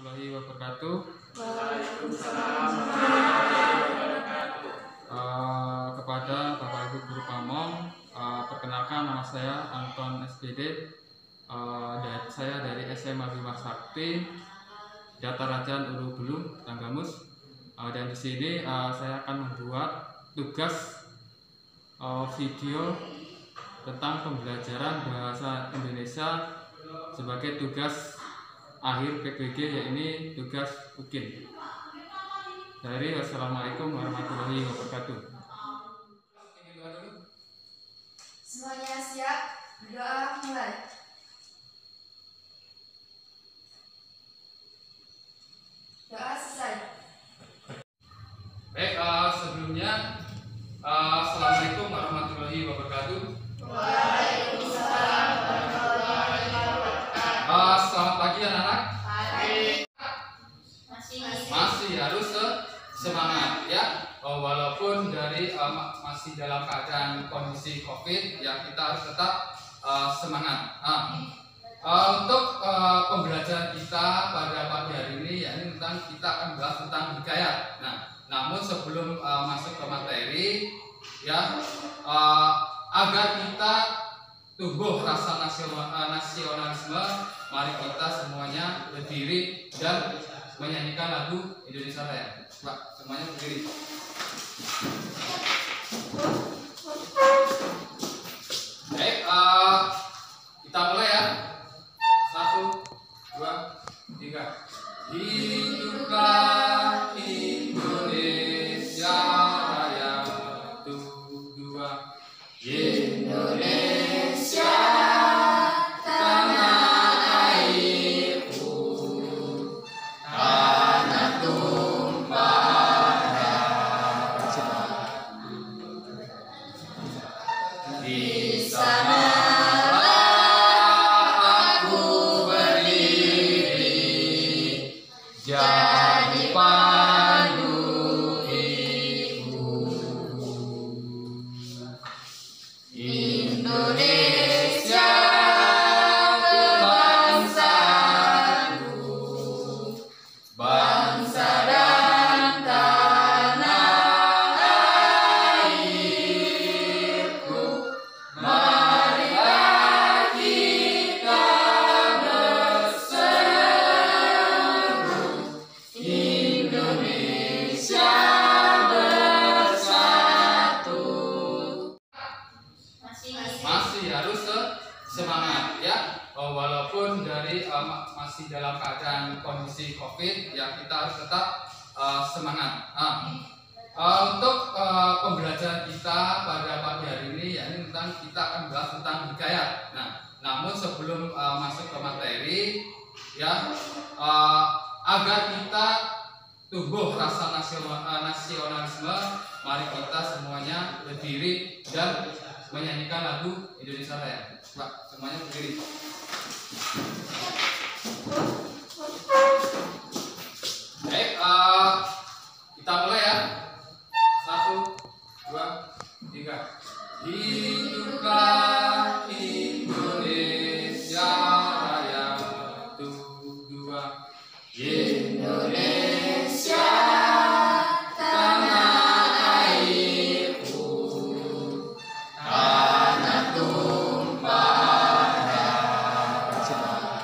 warahmatullahi wabarakatuh. Waalaikumsalam warahmatullahi wabarakatuh. Kepada Bapak Ibu Guru Pamong, perkenalkan nama saya Anton SPD. Saya dari SMA Bima Sakti, Jatarajan Ulu Belum, Tanggamus. Dan di sini saya akan membuat tugas video tentang pembelajaran bahasa Indonesia sebagai tugas akhir PPG, yaitu tugas UKIN. Dari wassalamualaikum warahmatullahi wabarakatuh. Semuanya siap? Berdoa mulai. Doa selesai. Baik, sebelumnya assalamualaikum warahmatullahi wabarakatuh. Waalaikumsalam warahmatullahi wabarakatuh. Selamat pagi anak-anak. Masih Harus semangat ya, walaupun masih dalam keadaan kondisi COVID ya, kita harus tetap semangat. Untuk pembelajaran kita pada pagi hari ini ya, ini kita akan bahas tentang hikayat. Namun sebelum masuk ke materi ya, agar kita tumbuh rasa nasionalisme, mari kita semuanya berdiri dan menyanyikan lagu Indonesia Raya. Pak, semuanya berdiri. Baik, kita mulai ya. 1, 2, 3. Hiduplah Indonesia Raya, 1, 2. Indonesia, tanah airku, tanah tumpah darah. Di sanalah aku berdiri, jadi pandu ibu. Indonesia kebangsaanku, bangsa dan tanah airku. Marilah kita berseru, Indonesia bersatu. Masih harus semangat ya, walaupun masih dalam keadaan kondisi COVID ya, kita harus tetap semangat. Untuk pembelajaran kita pada pagi hari ini ya, ini kita akan bahas tentang hikayat. Namun sebelum masuk ke materi ya, agar kita tumbuh rasa nasionalisme, mari kita semuanya berdiri dan menyanyikan lagu Indonesia Raya. Pak, semuanya berdiri. Baik, kita mulai ya. 1, 2, 3. Hiduplah Indonesia Raya, 1, 2. Indonesia, tanah airku, tanah tumpah darah.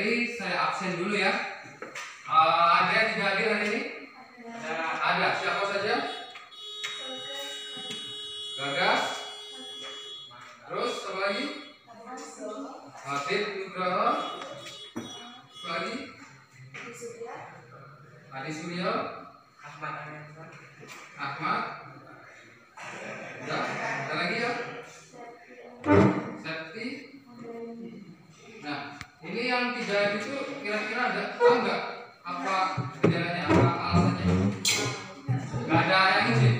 materi saya absen dulu ya. Ada yang tidak hadir hari ini? Ada. Siapa saja? Gagas. Terus apa lagi? Habib Nugroho. Apa lagi? Adi Suryo. Ahmad. Udah. Ada lagi ya? Septi. Nah, ini yang tiga itu kira-kira ada tahu nggak apa gejalanya, apa alasannya? Nggak ada yang izin?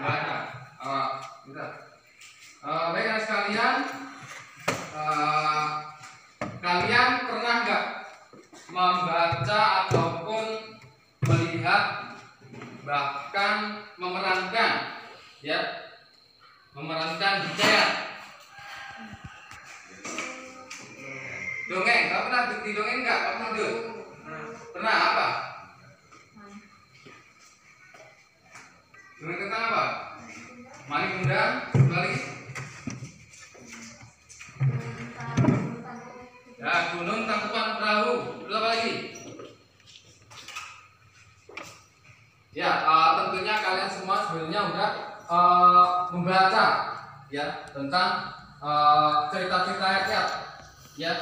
Nggak ada. Bentar. Baik anak sekalian, kalian pernah nggak membaca ataupun melihat bahkan memerankan, ya, memerankan hikayat? Dongeng, nggak pernah didongeng nggak? Nggak pernah dong? Pernah apa? Dongeng tentang apa? Maling Kundang, lagi? Ya, Gunung Tangkupan Perahu, terus apa lagi? Ya, tentunya kalian semua sebenarnya udah membaca ya tentang cerita-cerita rakyat, ya.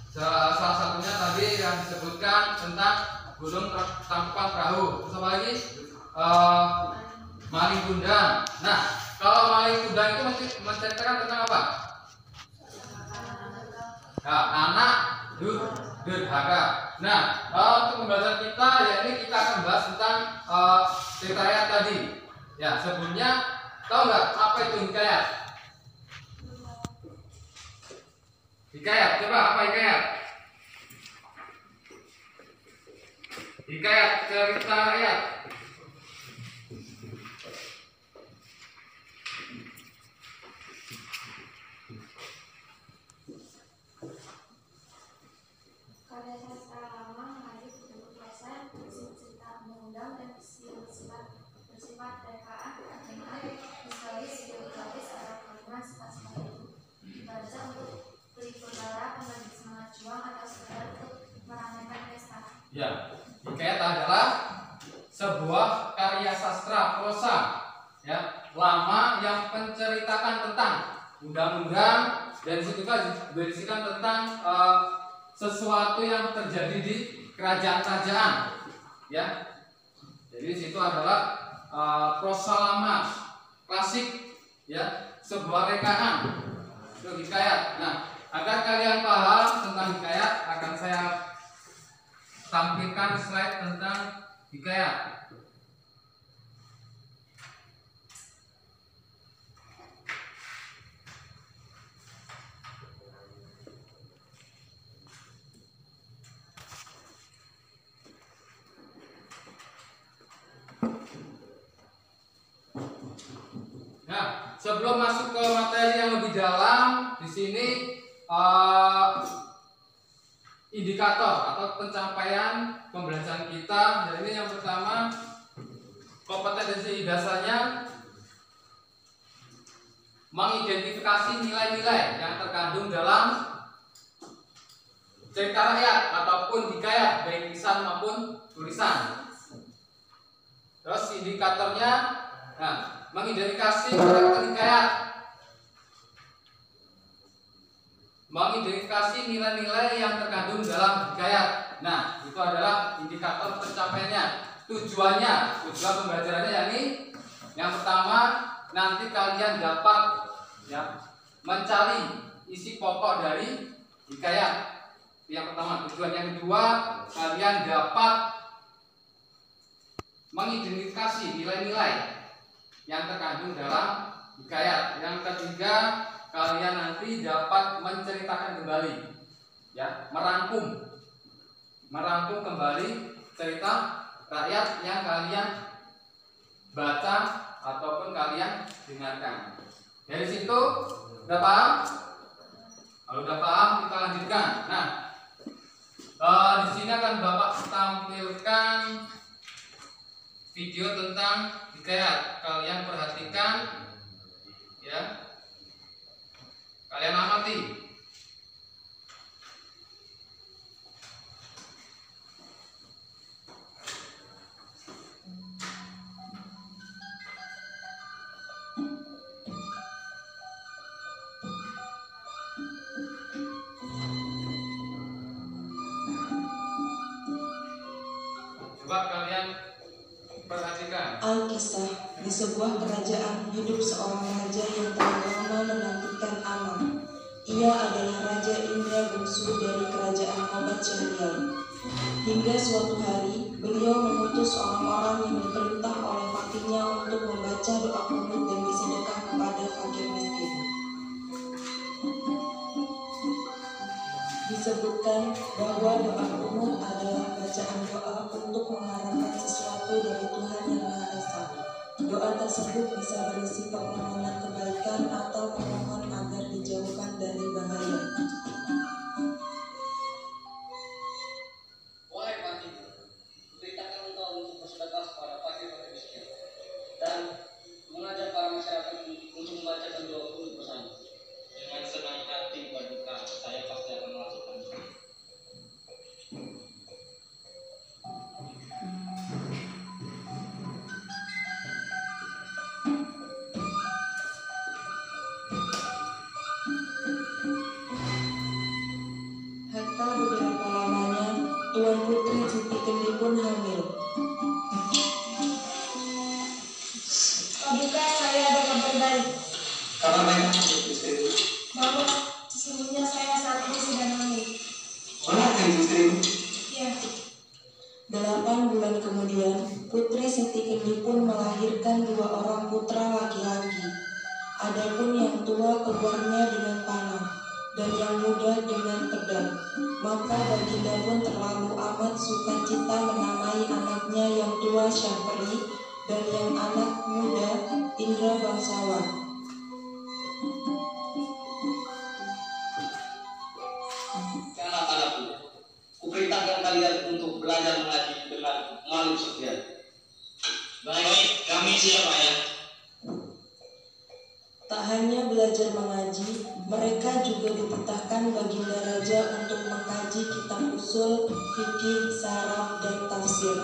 Salah satunya tadi yang disebutkan tentang Gunung Tangkupan Perahu. Terus apa lagi? Maling Kundang. Nah, kalau Maling Kundang itu menceritakan tentang apa? Nah, anak durhaka. Nah, untuk pembahasan kita ya ini kita akan bahas tentang cerita rakyat tadi. Ya, sebelumnya tahu nggak apa itu hikayat? Hikayat, coba apa hikayat? Hikayat cerita rakyat. Karya sastra lama menghadir bentuk tulisan cerita mengundang dan bersifat rekaan, historis, geografis atau kalimat sifat-sifat itu dibaca untuk pelipur pembagi semangat juang atau sekedar untuk meramaikan pesta. Ya, hikayat adalah sebuah karya sastra prosa ya lama yang menceritakan tentang undang-undang dan disitu juga berisikan tentang sesuatu yang terjadi di kerajaan-kerajaan ya. Jadi situ adalah prosa lama klasik ya, sebuah rekaan itu hikayat. Nah, agar kalian paham tentang hikayat akan saya tampilkan slide tentang hikayat. Nah, sebelum masuk ke materi yang lebih dalam, di sini indikator atau pencapaian pembelajaran kita. Jadi yang pertama, kompetensi dasarnya mengidentifikasi nilai-nilai yang terkandung dalam cerita rakyat ataupun hikayat, baik lisan maupun tulisan. Terus indikatornya, nah, mengidentifikasi karakter hikayat, mengidentifikasi nilai-nilai yang terkandung dalam hikayat. Nah, itu adalah indikator pencapaiannya. Tujuan pembelajarannya yakni yang pertama, nanti kalian dapat ya mencari isi pokok dari hikayat. Yang pertama tujuan. Yang kedua, kalian dapat mengidentifikasi nilai-nilai yang terkandung dalam hikayat. Yang ketiga, kalian nanti dapat menceritakan kembali, ya, merangkum kembali cerita rakyat yang kalian baca ataupun kalian dengarkan. Dari situ udah paham? Kalau udah paham, kita lanjutkan. Nah, di sini akan Bapak tampilkan video tentang hikayat. Kalian perhatikan, ya. Kalian amati. Alkisah, di sebuah kerajaan hidup seorang raja yang telah lama menantikan anak. Ia adalah Raja Indra bungsu dari kerajaan Obat Syahrial. Hingga suatu hari, beliau mengutus orang-orang yang diperintah oleh fakirnya untuk membaca doa kunut dan bersedekah kepada fakir miskin. Disebutkan bahwa doa kunut adalah bacaan doa untuk mengharapkan sesuatu dari Tuhan Yang Maha Esa. Doa tersebut bisa berisi permohonan kebaikan atau memohon agar dijauhkan dari bahaya. Wahai fakir, perintahkan engkau untuk bersedekah kepada fakir dan miskin, dan mengajar para masyarakat untuk membacakan doa kunut bersama. Dengan senang hati berduka, saya pasti akan melakukannya. Hatta beberapa lamanya, Tuan Putri Siti Kendi pun hamil. Paduka, saya ada kabar baik Karena banyak istri, bahwa sesungguhnya saya saat ini sedang hamil. mana yang istri? Ya, 8 bulan kemudian, Putri Siti Kendi pun melahirkan 2 orang putra laki-laki. Adapun yang tua keluarnya dengan panah, dan yang muda dengan pedang. Maka baginda pun terlalu amat sukacita menamai anaknya yang tua Syahperi dan yang anak muda Indra Bangsawan. Anak-anakku, kuperintahkan kalian untuk belajar mengaji dengan malu sekian. Baik, kami siap ayah. Tak hanya belajar mengaji, mereka juga diperintahkan baginda raja untuk mengkaji kitab usul, fikih, saraf, dan tafsir.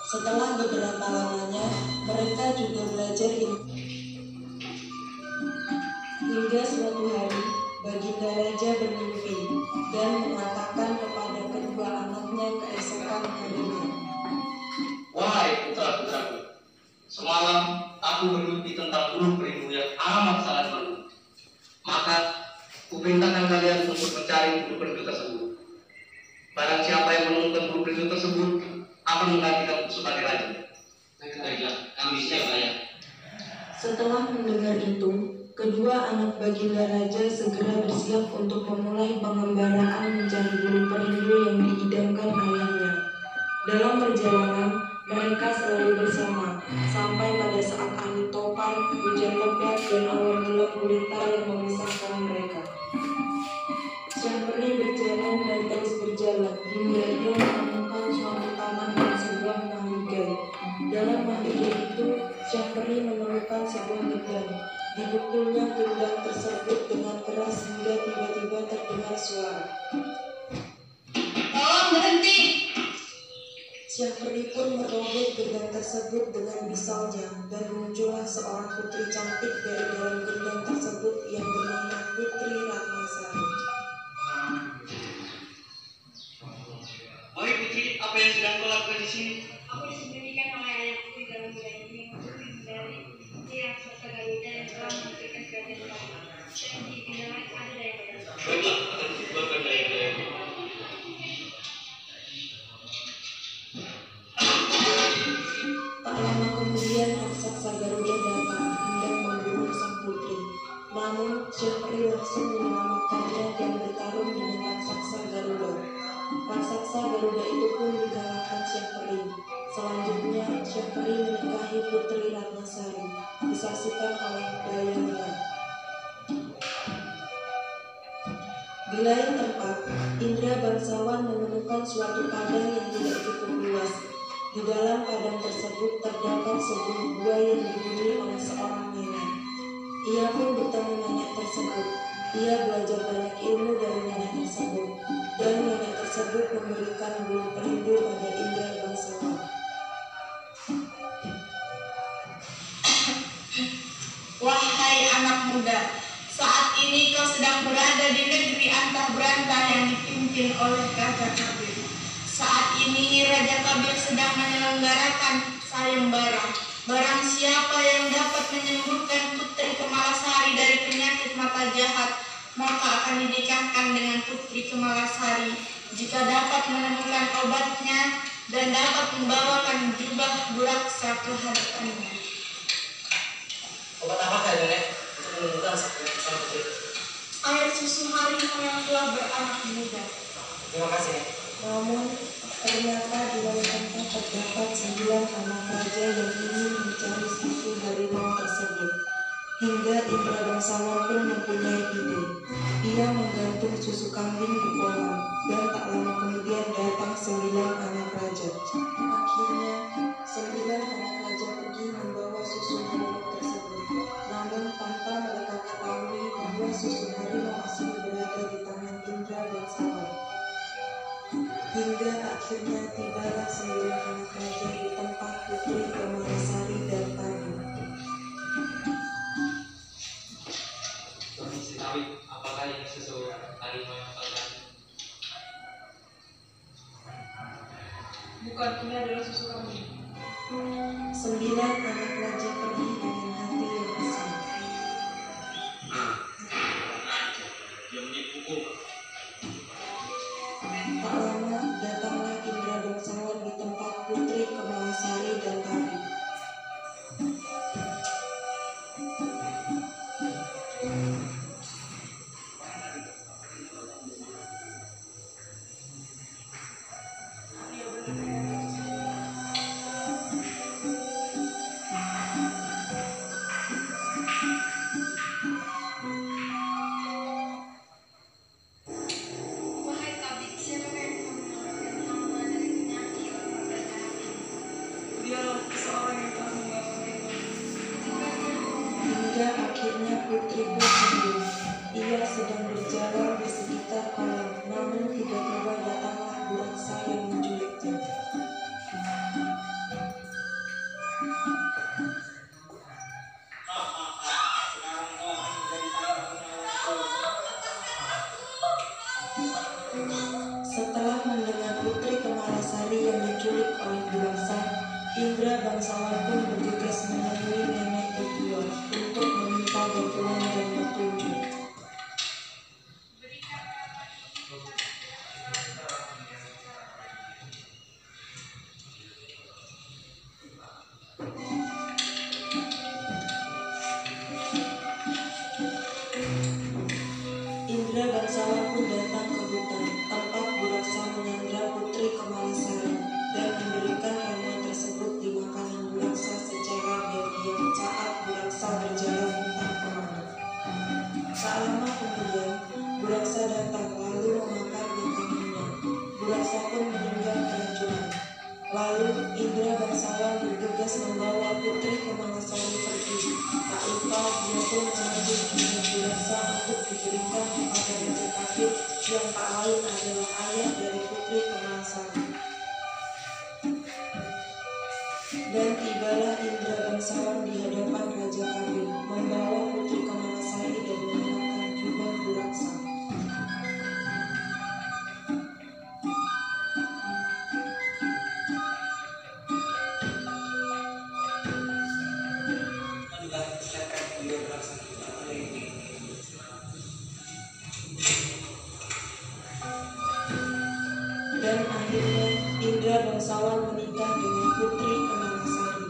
Setelah beberapa lamanya, mereka juga belajar hingga suatu hari, baginda raja bermimpi dan mengatakan kepada kedua anaknya keesokan harinya. Wahai putra-putraku, semalam aku bermimpi tentang burung perindu yang amat sangat malu. Maka kuperintahkan kalian untuk mencari burung perindu tersebut. Barang siapa yang menemukan burung perindu tersebut akan menggantikan sebagai raja. Baiklah, kami siap ayah. Setelah mendengar itu, kedua anak baginda raja segera bersiap untuk memulai pengembaraan mencari burung perindu yang diidamkan ayahnya. Dalam perjalanan, mereka selalu bersama, sampai pada saat angin topan, hujan lebat, dan awan gelap gulita yang memisahkan mereka. Syahperi berjalan dan terus berjalan, hingga ia menemukan suatu taman dan sebuah mahligai. Dalam mahligai itu, Syahperi menemukan sebuah gendang. Dipukulnya gendang tersebut dengan keras hingga tiba-tiba terdengar suara. Tolong berhenti. Syahperi pun merobek gendang tersebut dengan pisaunya, dan muncullah seorang putri cantik dari dalam gendang tersebut yang bernama Putri Ratnasari. Wahai putri, apa yang sedang kau lakukan di sini? aku disembunyikan oleh ayahku di dalam gudang ini untuk menghindari raksasa Garuda yang telah mematikan kerajaan kami. Dan di dalam ada daya pedang. Baiklah, akan kubuatkan daya-daya. Tak lama kemudian raksasa Garuda datang hendak membunuh sang putri. Namun Syahperi langsung menyelamatkannya dan bertarung dengan raksasa Garuda. Raksasa Garuda itu pun dikalahkan Syahperi. Selanjutnya Syahperi menikahi Putri Ratnasari, disaksikan oleh Dayangga. Di lain tempat, Indra Bangsawan menemukan suatu padang yang tidak cukup luas. Di dalam padang tersebut terdapat sebuah gua yang dihuni oleh seorang nenek. Ia pun bertemu nenek tersebut. Ia belajar banyak ilmu dari nenek tersebut, dan nenek tersebut memberikan burung perindu pada Indra Bangsawan. Wahai anak muda, saat ini kau sedang berada di negeri antah berantah yang dipimpin oleh Raja Kabir. Saat ini Raja Kabir sedang menyelenggarakan sayembara. Barang siapa yang dapat menyembuhkan Putri Kemalasari dari penyakit mata jahat, maka akan dinikahkan dengan Putri Kemalasari. Jika dapat menemukan obatnya dan dapat membawakan jubah buraksa ke hadapannya. Obat apakah itu, Nek? Untuk menemukan sang putri. Air susu harimau yang telah beranak muda. Terima kasih, Nek. Namun, ternyata di dalam tempat terdapat 9 anak raja yang ingin mencari susu harimau tersebut. Hingga Indra bangsawan pun mempunyai ide. Ia menggantung susu kambing di kolam, dan tak lama kemudian datang 9 anak raja. Akhirnya, 9 anak raja pergi membawa susu harimau tersebut. Namun tanpa mereka ketahui bahwa susu harimau asli berada di tangan Indra bangsawan. Hingga akhirnya tibalah 9 anak raja di tempat Putri Kemalasari dan Kami. Permisi Tawi, apakah ini susu harimau yang tadi? Bukan, ini adalah susu kambing. 9 anak raja pergi dengan hati yang besar. Yang menipuku. Tak lama datanglah Indra bangsawan di tempat Putri Kemalasari dan Kami. Wahai tabib, siapa yang menyembuhkan hamba dari penyakit mata jahat ini? Dialah seorang yang telah membawa Hingga akhirnya Putri pun sembuh. Ia sedang berjalan di sekitar kolam, namun tiba-tiba datanglah buraksa yang menculiknya. Setelah mendengar Putri Kemalasari yang diculik oleh buraksa, Indra bangsawan pun bergegas menemui nenek berdua untuk meminta bantuan dan petunjuk. Indra bangsawan pun datang ke hutan tempat buraksa menyandra Putri Kemalasari dan memberikan ramuan tersebut di makanan buraksa secara diam-diam saat buraksa berjalan entah kemana. Tak lama kemudian, buraksa datang lalu memakan makanannya. Buraksa pun meninggal keracunan. Lalu Indra bangsawan bergegas membawa Putri Kemalasari pergi. Tak lupa dia pun mengambil jubah buraksa untuk diberikan kepada Raja Kafir yang tak lain adalah ayah dari Putri Kemalasari. Dan tibalah Indra bangsawan di hadapan Raja Kafir, membawa Putri Kemalasari dan mengenakan jubah buraksa. Dan akhirnya Indra bangsawan menikah dengan Putri Kemalasari.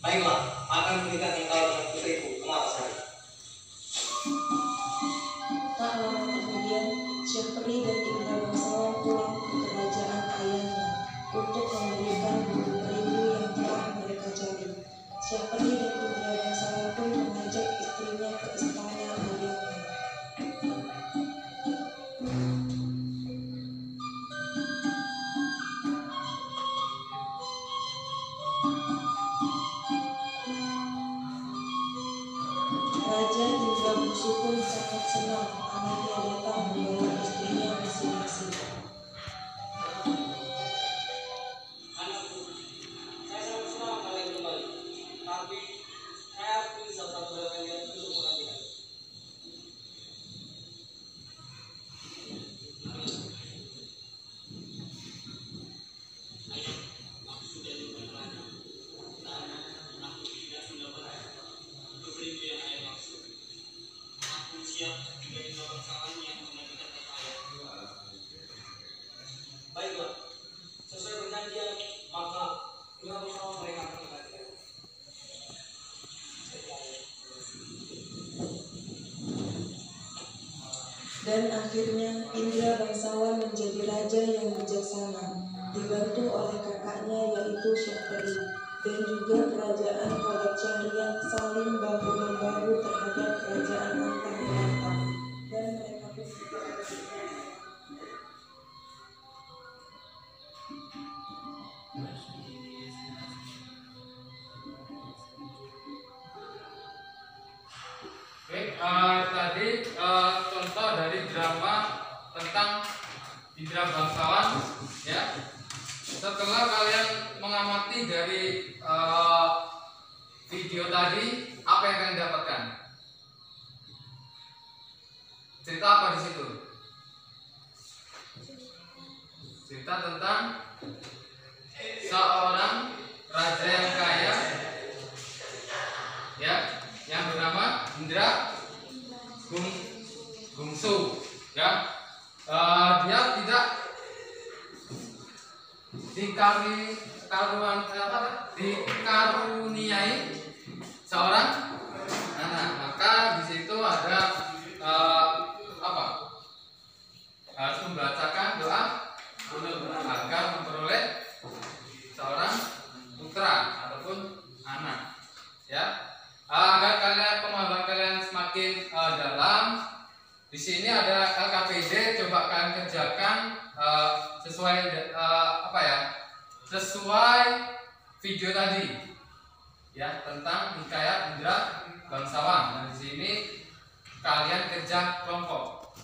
Baiklah, akan menikah engkau dengan putriku Kemalasari. Tak lama kemudian, Syahperi dan Indra bangsawan pulang ke kerajaan ayahnya untuk memberikan bulu perindu yang telah mereka cari. Syahperi dan Indra bangsawan pun mengajak istrinya ke istana ayahnya. akhirnya Indra bangsawan menjadi raja yang bijaksana, dibantu oleh kakaknya yaitu Syahperi, dan juga kerajaan Khalid Syahrian saling bahu-membahu terhadap kerajaan Antah-Antah, dan mereka pun juga ada tadi contoh dari drama tentang Indra bangsawan, ya. Setelah kalian mengamati dari video tadi, apa yang kalian dapatkan? Cerita apa di situ? Cerita tentang seorang raja yang kaya, ya, yang bernama Indra Gungsu, ya. Dia tidak dikaruniai seorang anak. Maka di situ ada harus membacakan doa agar memperoleh seorang putra ataupun anak, ya. Agar pemahaman kalian semakin dalam, di sini ada LKPD. Coba kalian kerjakan sesuai sesuai video tadi, ya, tentang hikayat Indra bangsawan. Dan di sini kalian kerja kelompok,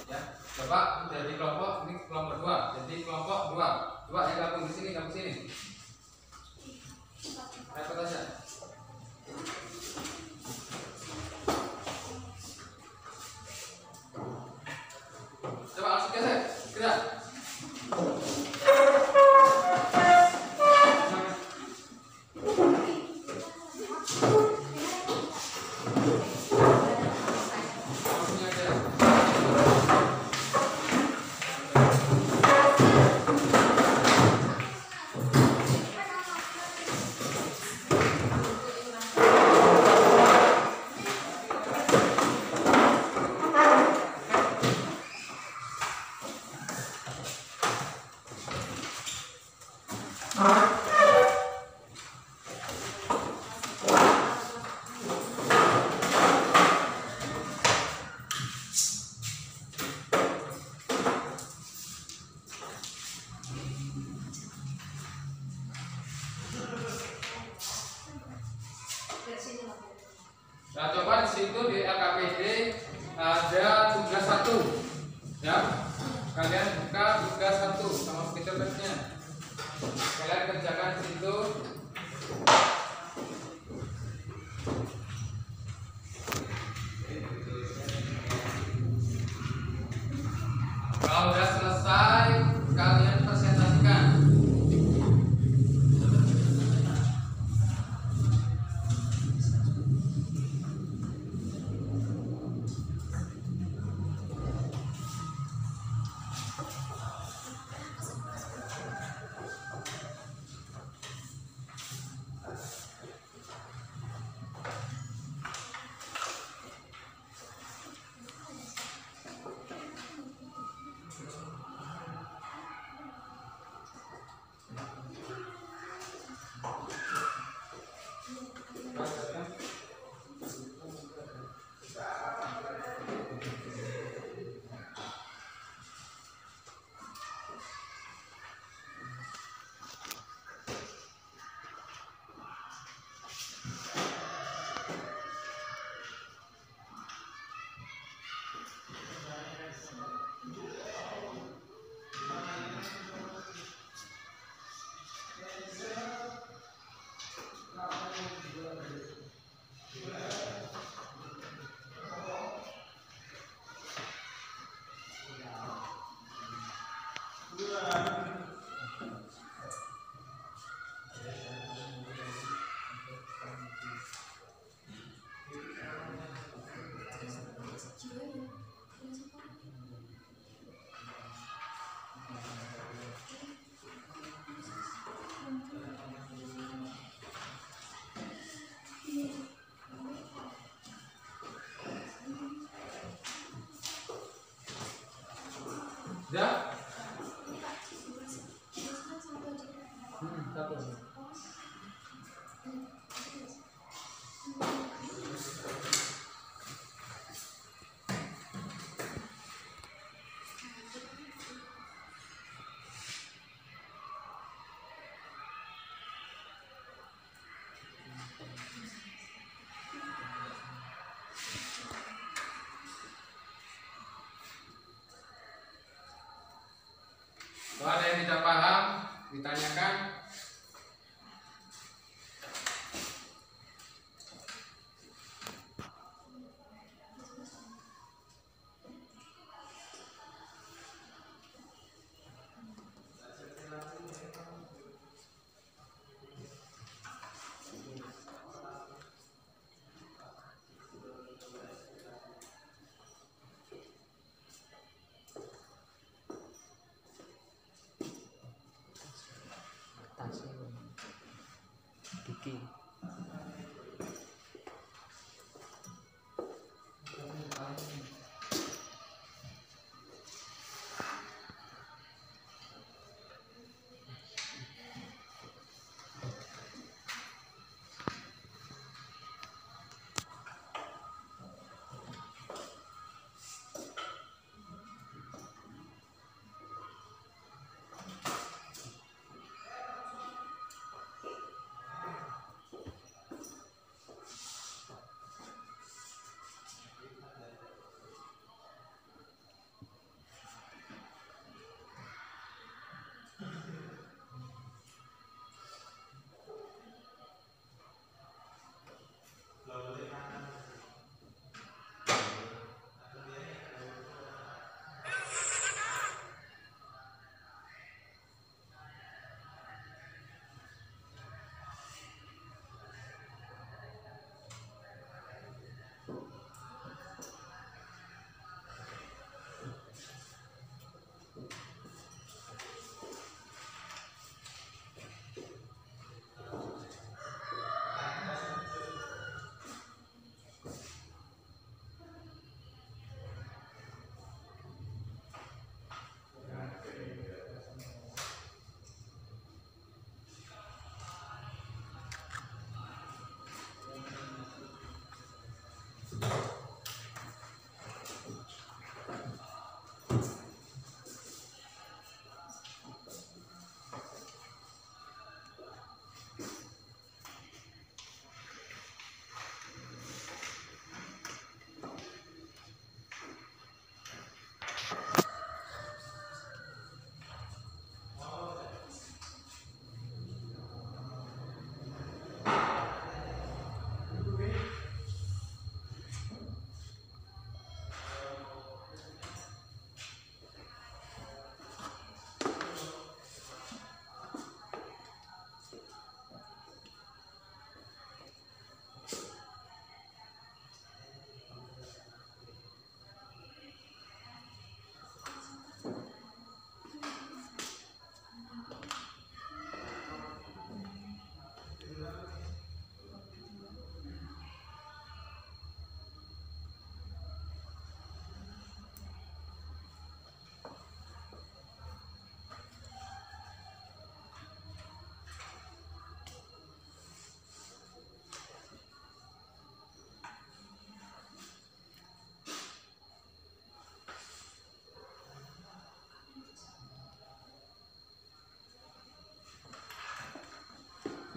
ya. Coba jadi kelompok, ini kelompok 2. Jadi kelompok 2 yang gabung di sini, gabung sini. Repot aja. Coba langsung geser, gerak. Nah, coba di situ di LKPD ada tugas 1, ya. Kalian buka tugas 1 sama speakernya. Kalian kerjakan di situ. Kalau sudah selesai, kalian presentasikan. Sudah? Satu. Kalau ada yang tidak paham, ditanyakan.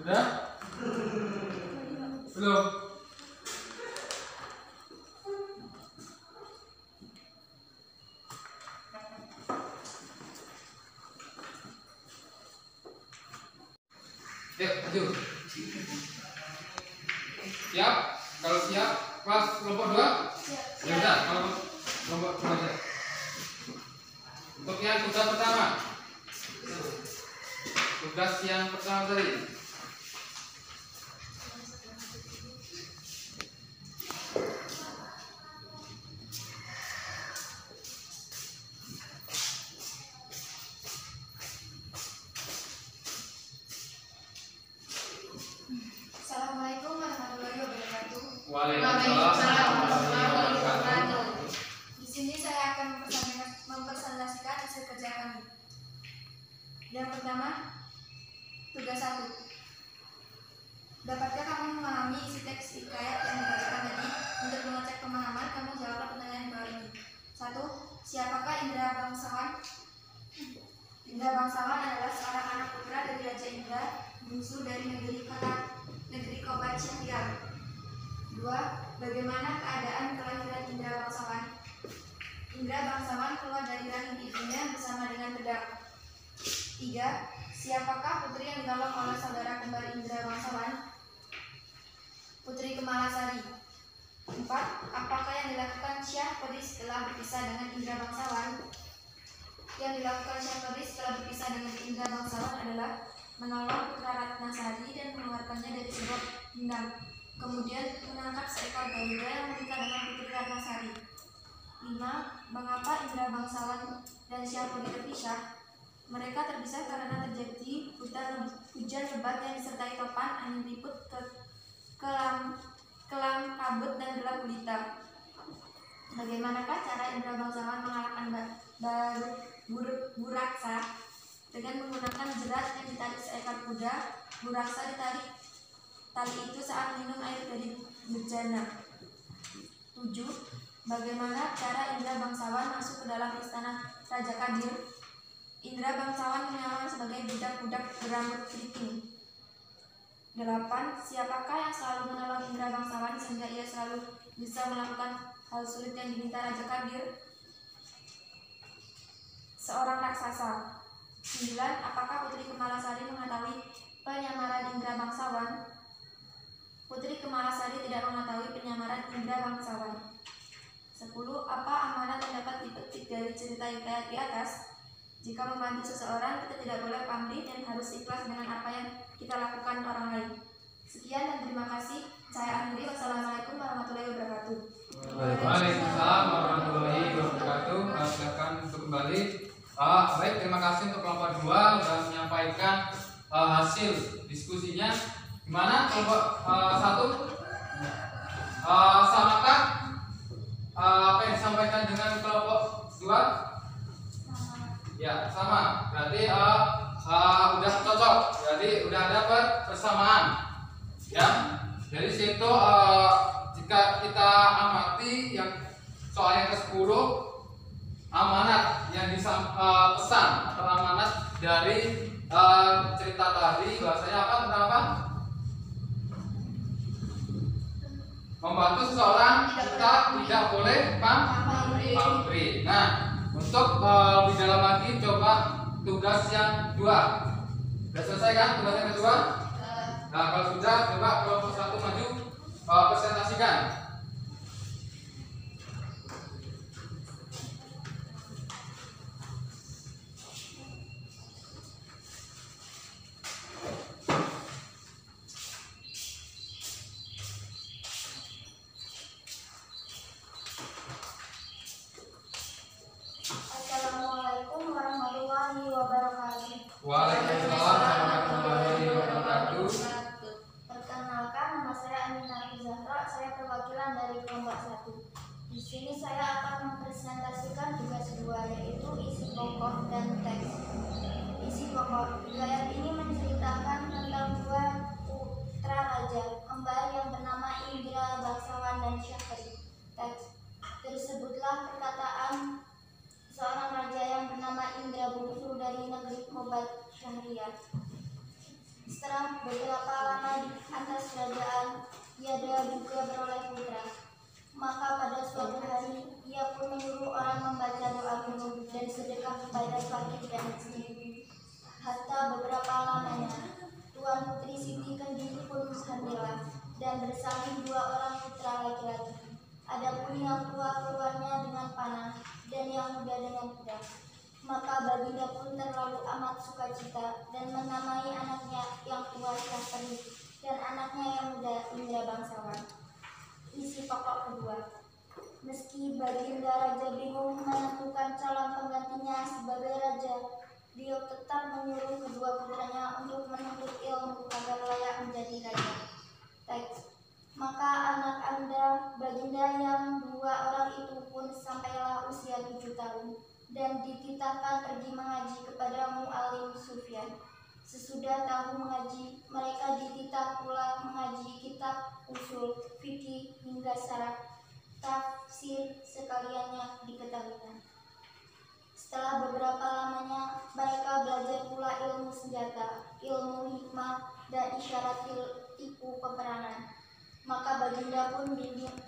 Sudah? Belum? Yuk, maju. Siap? Kalau siap, kelas kelompok 2? Ya udah, kalau kelompok 2 aja. Untuk yang tugas pertama. Tugas yang pertama tadi. Assalamualaikum warahmatullahi wabarakatuh. Waalaikumsalam warahmatullahi wabarakatuh. Di sini saya akan mempresentasikan hasil kerja kami. Yang pertama, tugas 1. Dapatkah kamu memahami isi teks hikayat yang dibacakan tadi? Untuk mengecek pemahaman, kamu jawablah pertanyaan bawah ini. 1. Siapakah Indra Bangsawan? Indra Bangsawan adalah seorang anak putra dari Raja Indra, bungsu dari negeri Kobat Syahriar. 2. Bagaimana keadaan kelahiran Indra Bangsawan? Indra Bangsawan keluar dari rahim ibunya bersama dengan pedang. 3. Siapakah putri yang dinolong oleh saudara kembar Indra Bangsawan? Putri Kemalasari. 4. Apakah yang dilakukan Syah Peri setelah berpisah dengan Indra Bangsawan? Yang dilakukan Syah Peri setelah berpisah dengan Indra Bangsawan adalah menolong putra Ratnasari dan mengeluarkannya dari sebab dendam. Kemudian menangkap seekor garuda yang menikah dengan putri Ratnasari. 5. Mengapa Indra Bangsawan dan Syah Peri terpisah? Mereka terpisah karena terjadi hujan lebat yang disertai topan, angin ribut, kelam kabut, dan gelap gulita. Bagaimanakah cara Indra Bangsawan mengalahkan Buraksa? Dengan menggunakan jerat yang ditarik seekor kuda. Buraksa ditarik tali itu saat minum air dari bejana. 7. Bagaimana cara Indra Bangsawan masuk ke dalam istana Raja Kadir? Indra Bangsawan menyamar sebagai budak-budak berambut keriting. 8. Siapakah yang selalu menolong Indra Bangsawan sehingga ia selalu bisa melakukan hal sulit yang diminta Raja Kadir? Seorang raksasa. 9. Apakah Putri Kemalasari mengetahui penyamaran Indra Bangsawan? Putri Kemalasari tidak mengetahui penyamaran Indra Bangsawan. 10. Apa amanat yang dapat dipetik dari cerita hikayat di atas? Jika membantu seseorang, kita tidak boleh pamrih dan harus ikhlas dengan apa yang kita lakukan orang lain. Sekian dan terima kasih. Saya akhiri. Wassalamualaikum warahmatullahi wabarakatuh. Waalaikumsalam warahmatullahi wabarakatuh. Silakan untuk kembali. Baik, terima kasih untuk kelompok 2 sudah menyampaikan hasil diskusinya. Gimana kelompok 1? Samakah apa yang disampaikan dengan kelompok 2? Ya, sama. Berarti udah cocok. Jadi udah ada persamaan. Ya. Dari situ jika kita amati yang soal yang ke-10, amanat yang pesan atau amanat dari cerita tadi bahasanya apa? Tentang apa? Membantu seseorang kita tidak boleh pamrih. Nah, untuk lebih dalam lagi coba tugas yang 2. Sudah selesai kan tugas yang kedua? Nah, kalau sudah coba kelompok 1 maju presentasikan. Assalamualaikum warahmatullahi wabarakatuh. Waalaikumsalam warahmatullahi wabarakatuh. Perkenalkan, nama saya Aminah Zahra. Saya perwakilan dari kelompok 1. Di sini saya akan mempresentasikan tugas 2, yaitu isi pokok dan teks. Isi pokok hikayat ini menceritakan tentang 2 putra raja kembar yang bernama Indra Bangsawan dan Syah Peri. Teks tersebutlah perkataan seorang raja yang bernama Indra bungsu dari negeri Kobat Syahriar. Setelah beberapa lama di atas kerajaan, ia juga beroleh putra. Maka pada suatu hari, ia pun menyuruh orang membaca doa gunung dan sedekah kepada fakir dan miskin. Hatta beberapa lamanya, Tuan Putri Siti Kendiri pun hamil dan bersalin 2 orang putra laki-laki. Adapun yang tua keluarnya dengan panah dan yang muda dengan pedang. Maka Baginda pun terlalu amat sukacita dan menamai anaknya yang tua Syah Peri dan anaknya yang muda Indra Bangsawan. Isi pokok kedua. Meski Baginda Raja bingung menentukan calon penggantinya sebagai raja, beliau tetap menyuruh kedua putranya untuk menuntut ilmu agar layak menjadi raja. Teks. Maka anak Anda, Baginda yang 2 orang itu pun sampailah usia 7 tahun. dan dititahkan pergi mengaji kepada Mu'alim Sufyan. Sesudah tahu mengaji, mereka dititah pula mengaji kitab usul, fikih hingga syarah, tafsir sekaliannya diketahuinya. Setelah beberapa lamanya, mereka belajar pula ilmu senjata, ilmu hikmah, dan isyarat tipu peperangan. Maka baginda pun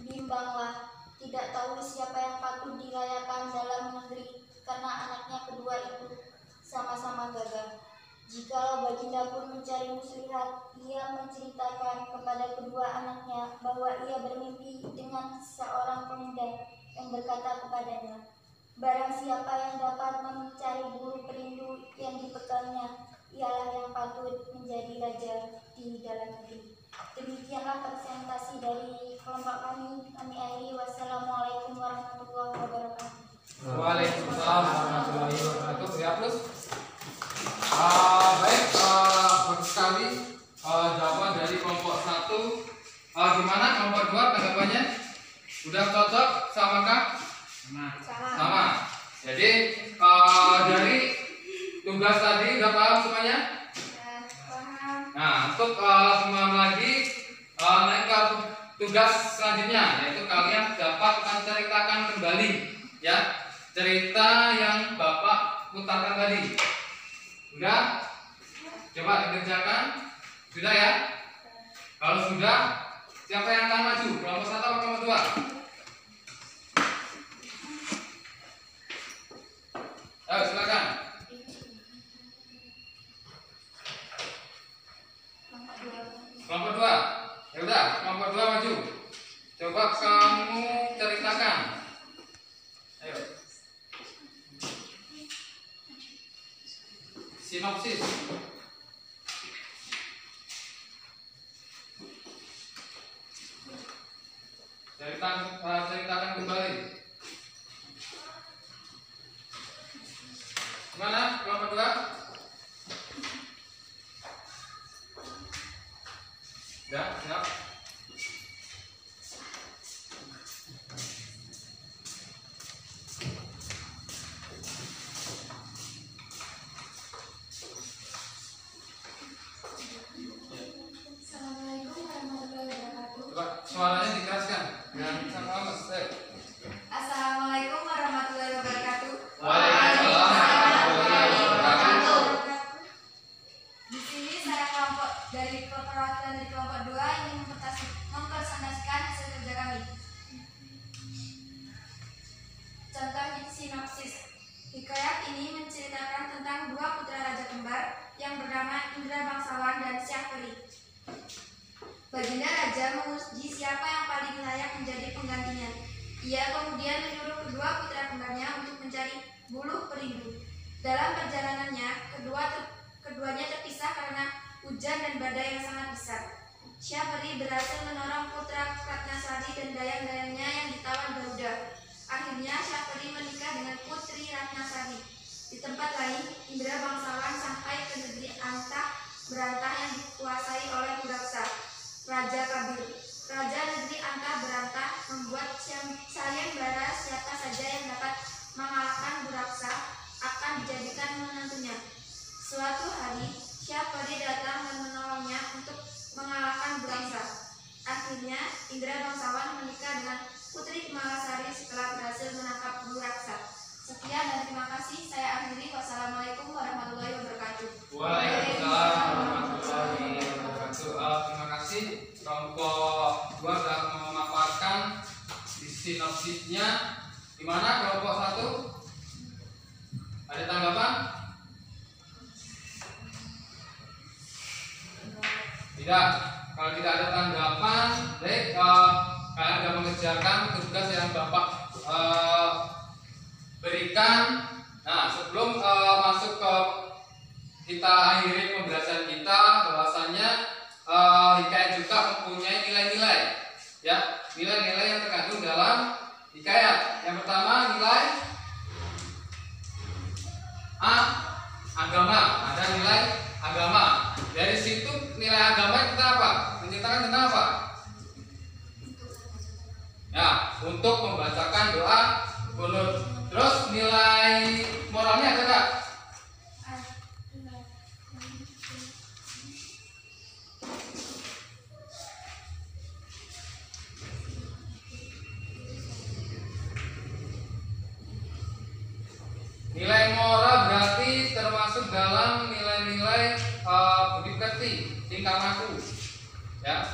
bimbanglah, tidak tahu siapa yang patut dirayakan dalam negeri, karena anaknya kedua itu sama-sama gagah. Jikalau baginda pun mencari muslihat, ia menceritakan kepada kedua anaknya bahwa ia bermimpi dengan seorang pemuda yang berkata kepadanya, barang siapa yang dapat mencari buru perindu yang dipegangnya, ialah yang patut menjadi raja di dalam negeri. Demikianlah presentasi dari kelompok kami. Kami akhiri. Wassalamualaikum warahmatullahi wabarakatuh. Waalaikumsalam warahmatullahi wabarakatuh. Ya, plus. Baik, bagus sekali jawaban dari kelompok 1. Gimana kelompok 2 tanggapannya? Udah cocok sama kah? Sama. Jadi dari tugas tadi udah paham semuanya? Nah, untuk semalam lagi naik ke tugas selanjutnya, yaitu kalian dapat menceritakan kembali ya cerita yang Bapak putarkan tadi. Sudah? Coba dikerjakan. Sudah ya? Kalau sudah, siapa yang akan maju? Kelompok 1 atau kelompok 2? Ayo silakan. Kelompok 2. Ya udah, kelompok 2 maju. Coba kamu ceritakan. Ayo. Sinopsis. Ceritakan kembali. Gimana kelompok 2? Ya, siap. Assalamualaikum warahmatullahi wabarakatuh. Coba suaranya dikeraskan. Jangan sama Mas. Assalamualaikum warahmatullahi wabarakatuh. Waalaikumsalam warahmatullahi wabarakatuh. Di sini saya dari perwakilan dari kelompok 2 ingin mempresentasikan hasil kerja kami. Contoh sinopsis. Hikayat ini menceritakan tentang 2 putra raja kembar yang bernama Indra Bangsawan dan Syahperi. Baginda raja menguji siapa yang paling layak menjadi penggantinya. Ia kemudian menyuruh kedua putra kembarnya untuk mencari buluh perindu. Dalam perjalanannya, keduanya terpisah karena hujan dan badai yang sangat besar. Syahperi berhasil menolong putra Ratnasari dan dayang-dayangnya yang ditawan Garuda. Akhirnya Syahperi menikah dengan putri Ratnasari. Di tempat lain, Indra Bangsawan sampai ke negeri Antah Berantah yang dikuasai oleh Buraksa, Raja Kabil. Raja negeri Antah Berantah membuat sayembara siapa saja yang dapat mengalahkan Buraksa akan dijadikan menantunya. Suatu hari, Syahperi datang dan menolongnya untuk mengalahkan Buraksa. Akhirnya, Indra Bangsawan menikah dengan Putri Kemalasari setelah berhasil menangkap Buraksa. Sekian dan terima kasih. Saya akhiri. Wassalamualaikum warahmatullahi wabarakatuh. Waalaikumsalam warahmatullahi wabarakatuh. Terima kasih kelompok 2 sudah memaparkan di sinopsisnya. Gimana kelompok 1? Ada tanggapan? Tidak. Kalau tidak ada tanggapan, baik, kalian sudah mengerjakan tugas yang Bapak berikan. Nah, sebelum masuk ke kita akhiri pembelajaran kita, bahwasanya hikayat juga mempunyai nilai-nilai, ya, nilai-nilai yang terkandung dalam hikayat. Yang pertama nilai agama, ada nilai agama. Dari situ nilai agama kita apa? Menceritakan tentang apa? Ya, untuk membacakan doa kunut. Terus nilai moralnya ada nggak? Nilai moral berarti termasuk dalam nilai-nilai budi pekerti, tingkah laku, ya.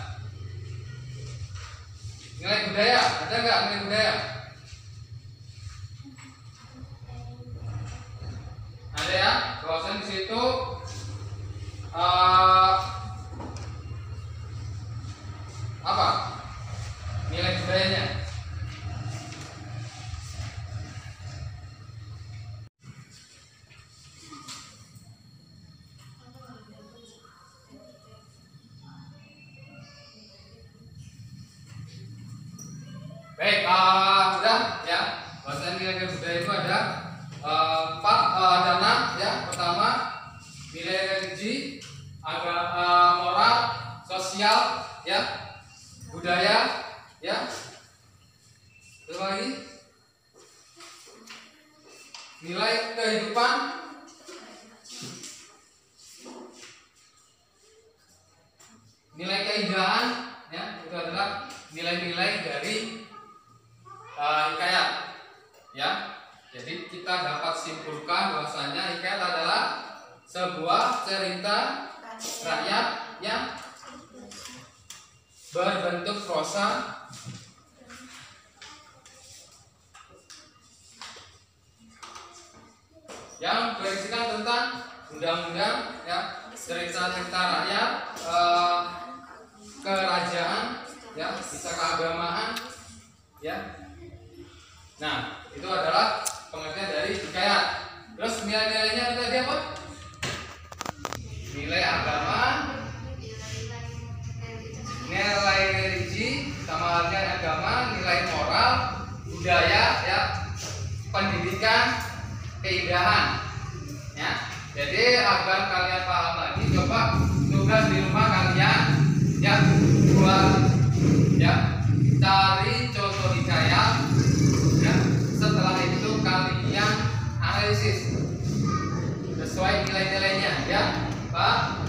Nilai budaya ada nggak nilai budaya? Ada ya. Bahwasan di situ apa nilai budayanya? Baik, sudah ya. Bahwasan nilai budaya itu ada 4 dana ya. Pertama nilai religi, moral, sosial ya, budaya ya. Terus lagi nilai kehidupan, nilai keindahan ya. Itu adalah nilai-nilai dari hikayat ya. Jadi kita dapat simpulkan bahwasanya hikayat adalah sebuah cerita rakyat yang berbentuk prosa yang berisikan tentang undang-undang ya, cerita-cerita rakyat, kerajaan ya, bisa keagamaan ya. Nah, itu adalah pengertian dari hikayat. Terus nilai-nilainya tadi apa? Nilai agama, nilai religi, sama halnya agama, nilai moral, budaya ya, pendidikan, keindahan ya. Jadi agar kalian paham lagi, coba tugas di rumah kalian ya, buat ya, cari contoh hikayat ya. Setelah itu kalian analisis sesuai nilai-nilainya ya, Pak.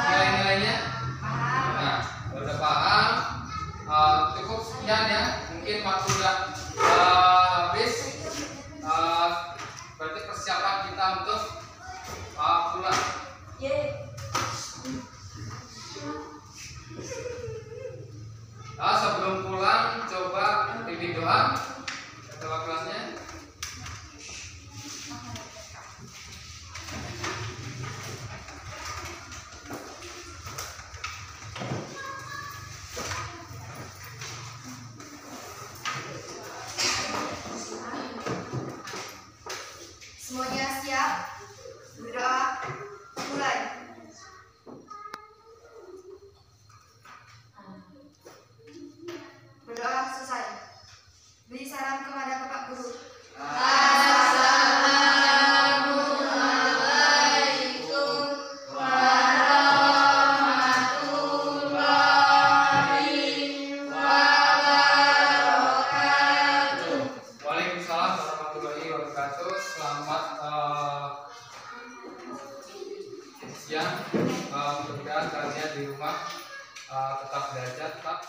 Nilai-nilainya nah, udah paham. Cukup sekian ya, mungkin waktu udah habis. Berarti persiapan kita untuk pulang. Sebelum pulang coba bimbing doa ketua kelasnya. Semuanya siap? Berdoa mulai. Berdoa selesai. Beri salam kepada Bapak Guru. Assalamualaikum warahmatullahi wabarakatuh. Waalaikumsalam warahmatullahi wabarakatuh. Selamat siang. Mudah-mudahan kalian di rumah tetap belajar, tetap